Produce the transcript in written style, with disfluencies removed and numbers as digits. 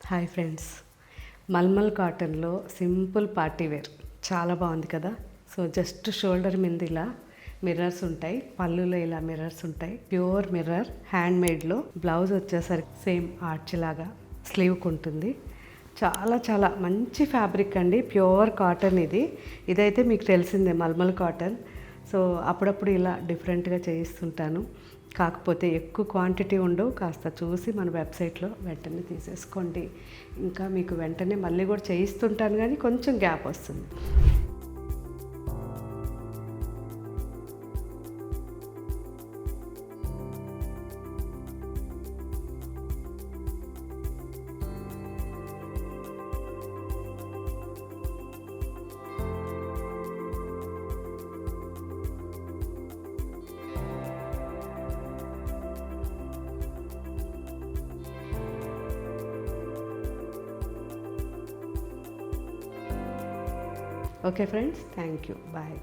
Hi friends, mulmul కాటన్లో simple party wear చాలా బాగుంది కదా. సో జస్ట్ షోల్డర్ మీద ఇలా మిర్రర్స్ ఉంటాయి, పళ్ళులో ఇలా మిర్రర్స్ ఉంటాయి. ప్యూర్ మిర్రర్, హ్యాండ్ మేడ్లో. బ్లౌజ్ వచ్చేసరికి సేమ్ ఆర్చ్ లాగా స్లీవ్కి ఉంటుంది. చాలా చాలా మంచి ఫ్యాబ్రిక్ అండి, ప్యూర్ కాటన్. ఇదైతే మీకు తెలిసిందే మల్మల్ కాటన్. సో అప్పుడప్పుడు ఇలా డిఫరెంట్గా చేయిస్తుంటాను. కాకపోతే ఎక్కువ క్వాంటిటీ ఉండవు, కాస్త చూసి మన వెబ్సైట్లో వెంటనే తీసేసుకోండి. ఇంకా మీకు వెంటనే మళ్ళీ కూడా చేయిస్తుంటాను, కానీ కొంచెం గ్యాప్ వస్తుంది. Okay friends, thank you, bye.